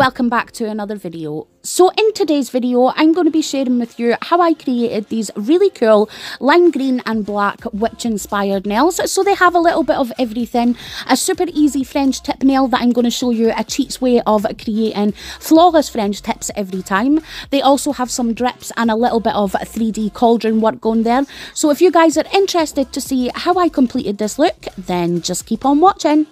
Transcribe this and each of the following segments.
welcome back to another video. So in today's video, I'm going to be sharing with you how I created these really cool lime green and black witch inspired nails. So they have a little bit of everything. A super easy French tip nail that I'm going to show you a cheats way of creating flawless French tips every time. They also have some drips and a little bit of 3D cauldron work going there. So if you guys are interested to see how I completed this look, then just keep on watching.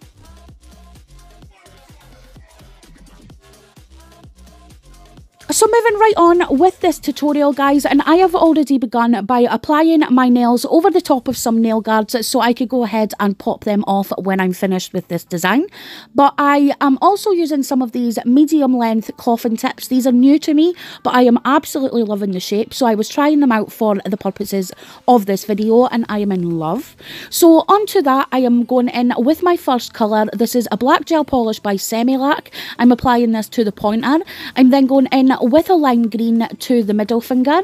So moving right on with this tutorial, guys, and I have already begun by applying my nails over the top of some nail guards so I could go ahead and pop them off when I'm finished with this design. But I am also using some of these medium length coffin tips. These are new to me, but I am absolutely loving the shape. So I was trying them out for the purposes of this video and I am in love. So onto that, I am going in with my first colour. This is a black gel polish by Semilac. I'm applying this to the pointer. I'm then going in with a lime green to the middle finger.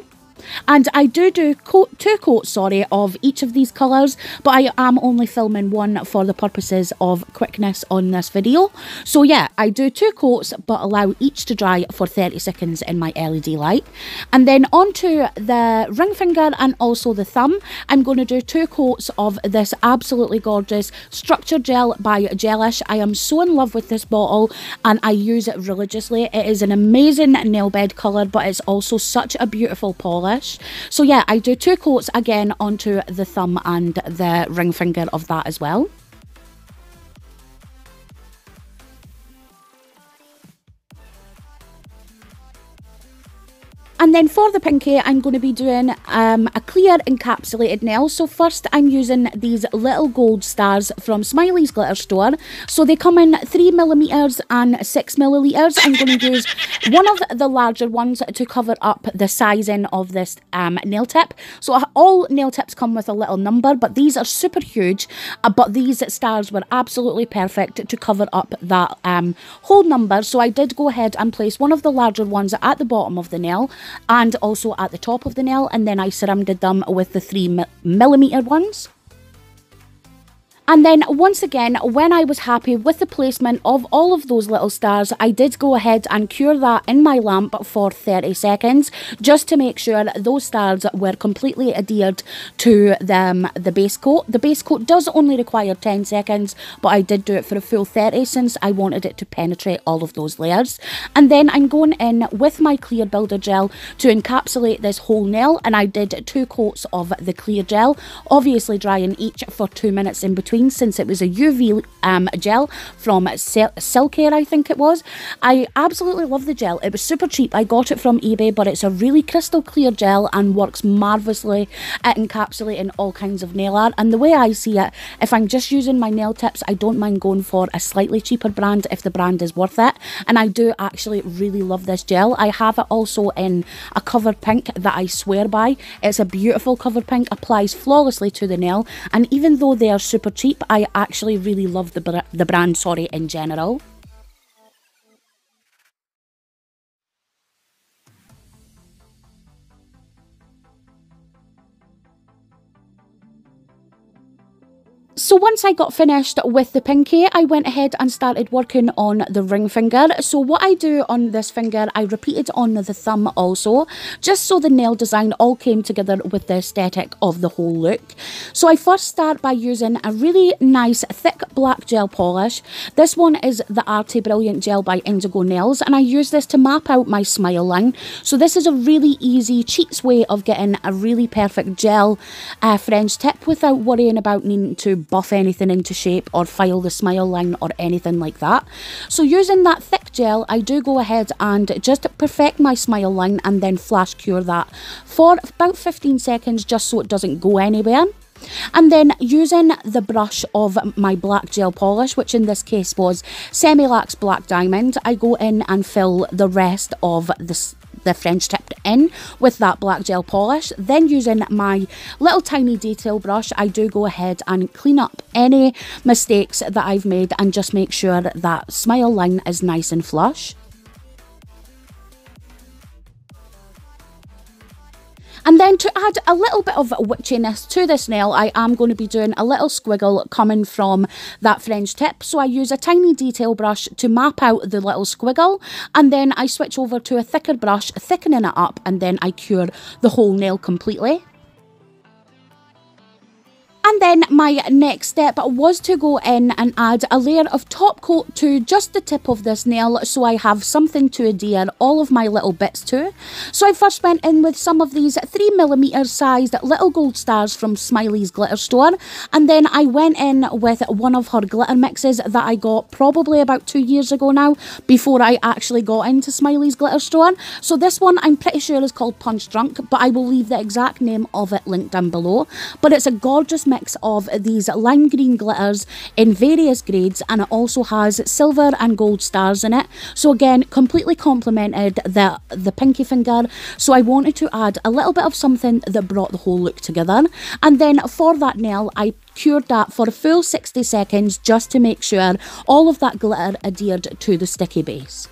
And I do two coats of each of these colours, but I am only filming one for the purposes of quickness on this video. So yeah, I do 2 coats but allow each to dry for 30 seconds in my LED light. And then onto the ring finger and also the thumb, I'm going to do 2 coats of this absolutely gorgeous structure gel by Gelish. I am so in love with this bottle and I use it religiously. It is an amazing nail bed colour, but it's also such a beautiful polish. So yeah, I do 2 coats again onto the thumb and the ring finger of that as well. And then for the pinky, I'm going to be doing a clear encapsulated nail. So first I'm using these little gold stars from Smiley's glitter store. So they come in 3mm and 6ml. I'm going to use one of the larger ones to cover up the sizing of this nail tip. So all nail tips come with a little number, but these are super huge. But these stars were absolutely perfect to cover up that whole number. So I did go ahead and place one of the larger ones at the bottom of the nail and also at the top of the nail, and then I surrounded them with the 3mm ones. And then once again, when I was happy with the placement of all of those little stars, I did go ahead and cure that in my lamp for 30 seconds, just to make sure those stars were completely adhered to the base coat. The base coat does only require 10 seconds, but I did do it for a full 30 since I wanted it to penetrate all of those layers. And then I'm going in with my clear builder gel to encapsulate this whole nail, and I did 2 coats of the clear gel, obviously drying each for 2 minutes in between, since it was a UV gel from Silcare, I think it was. I absolutely love the gel. It was super cheap. I got it from eBay, but it's a really crystal clear gel and works marvellously at encapsulating all kinds of nail art. And the way I see it, if I'm just using my nail tips, I don't mind going for a slightly cheaper brand if the brand is worth it. And I do actually really love this gel. I have it also in a covered pink that I swear by. It's a beautiful covered pink, applies flawlessly to the nail, and even though they are super cheap, I actually really love the brand in general. So once I got finished with the pinky, I went ahead and started working on the ring finger. So what I do on this finger, I repeated on the thumb also, just so the nail design all came together with the aesthetic of the whole look. So I first start by using a really nice thick black gel polish. This one is the Arte Brilliant gel by Indigo Nails, and I use this to map out my smile line. So this is a really easy cheats way of getting a really perfect gel French tip without worrying about needing to buff anything into shape or file the smile line or anything like that. So using that thick gel, I do go ahead and just perfect my smile line and then flash cure that for about 15 seconds just so it doesn't go anywhere. And then using the brush of my black gel polish, which in this case was Semilac's Black Diamond, I go in and fill the rest of the French tip in with that black gel polish. Then using my little tiny detail brush, I do go ahead and clean up any mistakes that I've made and just make sure that smile line is nice and flush. And then to add a little bit of witchiness to this nail, I am going to be doing a little squiggle coming from that French tip. So I use a tiny detail brush to map out the little squiggle, and then I switch over to a thicker brush, thickening it up, and then I cure the whole nail completely. And then my next step was to go in and add a layer of top coat to just the tip of this nail, so I have something to adhere all of my little bits to. So I first went in with some of these 3mm sized little gold stars from Smiley's glitter store, and then I went in with one of her glitter mixes that I got probably about 2 years ago now, before I actually got into Smiley's glitter store. So this one I'm pretty sure is called Punch Drunk, but I will leave the exact name of it linked down below. But it's a gorgeous mix of these lime green glitters in various grades, and it also has silver and gold stars in it. So again, completely complemented the pinky finger. So I wanted to add a little bit of something that brought the whole look together. And then for that nail, I cured that for a full 60 seconds just to make sure all of that glitter adhered to the sticky base.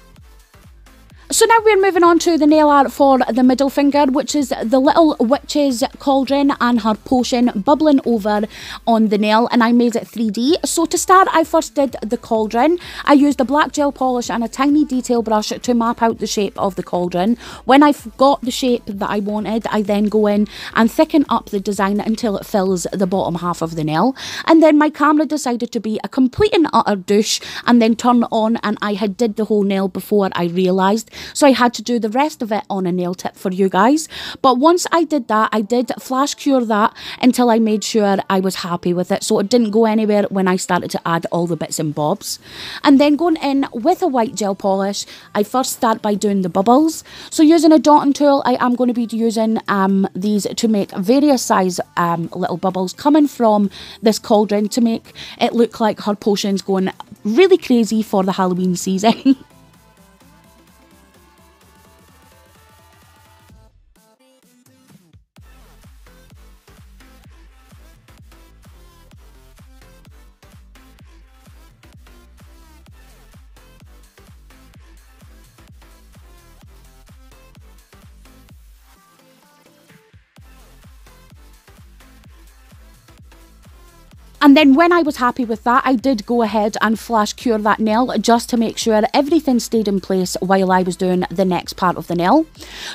So now we're moving on to the nail art for the middle finger, which is the little witch's cauldron and her potion bubbling over on the nail, and I made it 3D. So to start, I first did the cauldron. I used a black gel polish and a tiny detail brush to map out the shape of the cauldron. When I've got the shape that I wanted, I then go in and thicken up the design until it fills the bottom half of the nail. And then my camera decided to be a complete and utter douche and then turn on, and I had did the whole nail before I realised. So I had to do the rest of it on a nail tip for you guys. But once I did that, I did flash cure that until I made sure I was happy with it, so it didn't go anywhere when I started to add all the bits and bobs. And then going in with a white gel polish, I first start by doing the bubbles. So using a dotting tool, I am going to be using these to make various size little bubbles coming from this cauldron to make it look like her potion's going really crazy for the Halloween season. And then when I was happy with that, I did go ahead and flash cure that nail just to make sure everything stayed in place while I was doing the next part of the nail.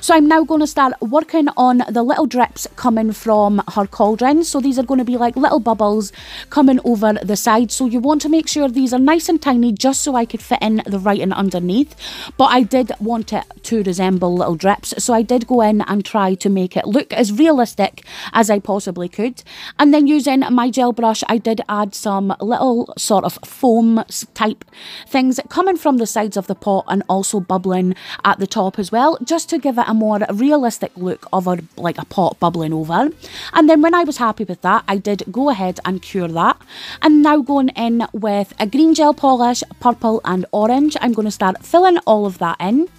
So I'm now going to start working on the little drips coming from her cauldron. So these are going to be like little bubbles coming over the side. So you want to make sure these are nice and tiny just so I could fit in the writing underneath. But I did want it to resemble little drips. So I did go in and try to make it look as realistic as I possibly could. And then using my gel brush, I did add some little sort of foam type things coming from the sides of the pot and also bubbling at the top as well, just to give it a more realistic look of like a pot bubbling over. And then when I was happy with that, I did go ahead and cure that. And now going in with a green gel polish, purple and orange, I'm going to start filling all of that in.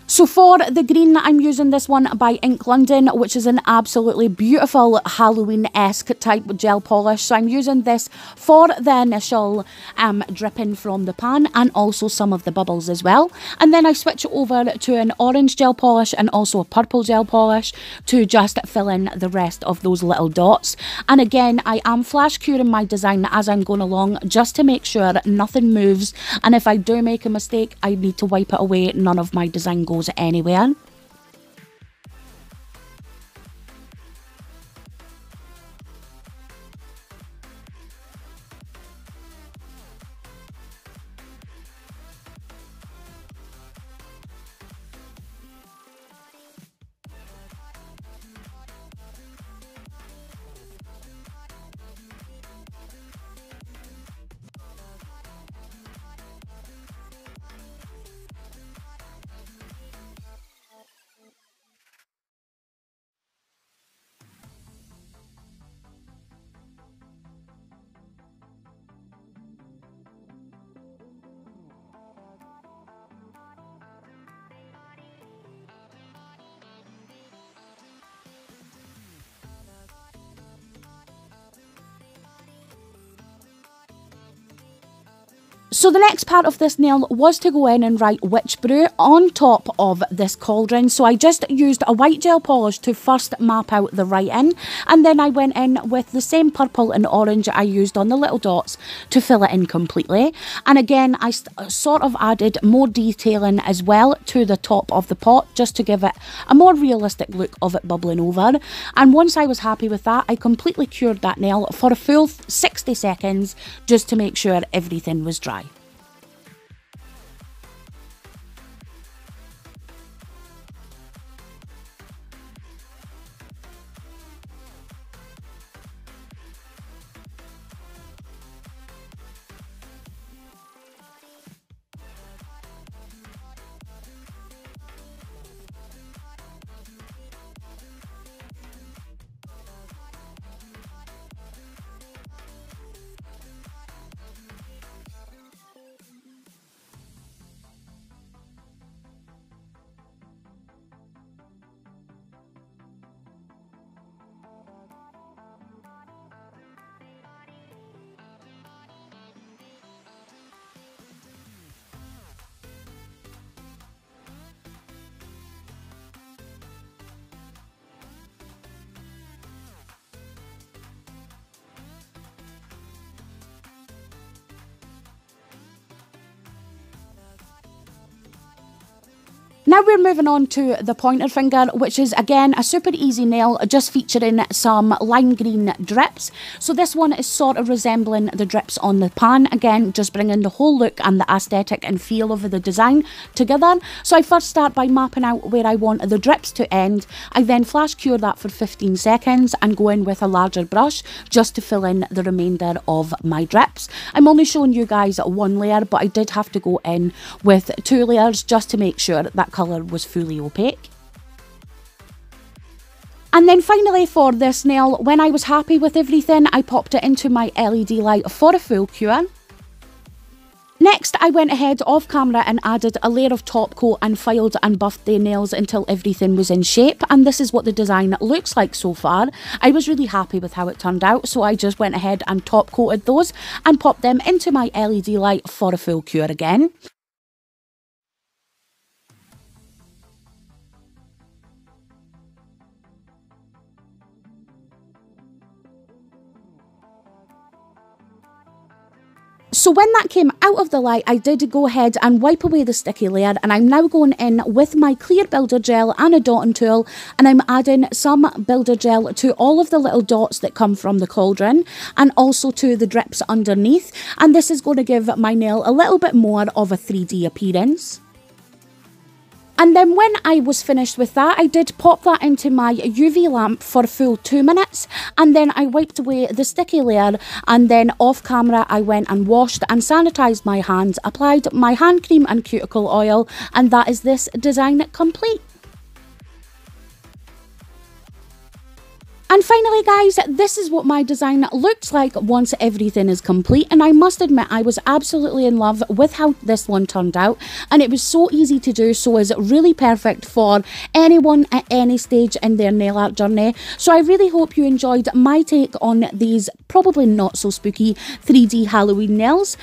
So for the green, I'm using this one by Ink London, which is an absolutely beautiful Halloween-esque type gel polish. So I'm using this for the initial dripping from the pan and also some of the bubbles as well. And then I switch over to an orange gel polish and also a purple gel polish to just fill in the rest of those little dots. And again, I am flash curing my design as I'm going along just to make sure nothing moves. And if I do make a mistake, I need to wipe it away. None of my design goes anywhere. So the next part of this nail was to go in and write Witch Brew on top of this cauldron. So I just used a white gel polish to first map out the writing, and then I went in with the same purple and orange I used on the little dots to fill it in completely. And again, I sort of added more detailing as well to the top of the pot just to give it a more realistic look of it bubbling over. And once I was happy with that, I completely cured that nail for a full 60 seconds just to make sure everything was dry. Now we're moving on to the pointer finger, which is again a super easy nail, just featuring some lime green drips. So this one is sort of resembling the drips on the pan, again just bringing the whole look and the aesthetic and feel of the design together. So I first start by mapping out where I want the drips to end. I then flash cure that for 15 seconds and go in with a larger brush just to fill in the remainder of my drips. I'm only showing you guys one layer, but I did have to go in with 2 layers just to make sure that colour was fully opaque. And then finally for this nail, when I was happy with everything, I popped it into my LED light for a full cure. Next, I went ahead off camera and added a layer of top coat and filed and buffed the nails until everything was in shape, and this is what the design looks like so far. I was really happy with how it turned out, so I just went ahead and top coated those and popped them into my LED light for a full cure again. So when that came out of the light, I did go ahead and wipe away the sticky layer, and I'm now going in with my clear builder gel and a dotting tool, and I'm adding some builder gel to all of the little dots that come from the cauldron and also to the drips underneath, and this is going to give my nail a little bit more of a 3D appearance. And then when I was finished with that, I did pop that into my UV lamp for a full 2 minutes, and then I wiped away the sticky layer, and then off camera I went and washed and sanitised my hands, applied my hand cream and cuticle oil, and that is this design complete. And finally guys, this is what my design looks like once everything is complete, and I must admit I was absolutely in love with how this one turned out, and it was so easy to do, so is really perfect for anyone at any stage in their nail art journey. So I really hope you enjoyed my take on these probably not so spooky 3D Halloween nails.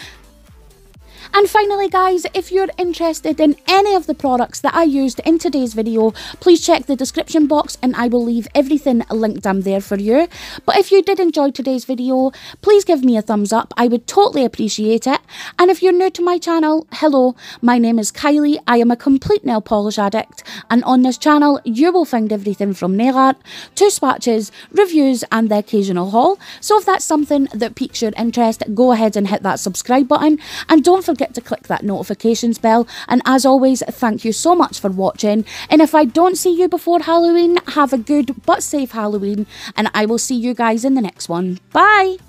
And finally guys, if you're interested in any of the products that I used in today's video, please check the description box and I will leave everything linked down there for you. But if you did enjoy today's video, please give me a thumbs up, I would totally appreciate it. And if you're new to my channel, hello, my name is Kylie, I am a complete nail polish addict, and on this channel you will find everything from nail art to swatches, reviews and the occasional haul. So if that's something that piques your interest, go ahead and hit that subscribe button, and don't forget to click that notifications bell. And as always, thank you so much for watching, and if I don't see you before Halloween, have a good but safe Halloween, and I will see you guys in the next one. Bye!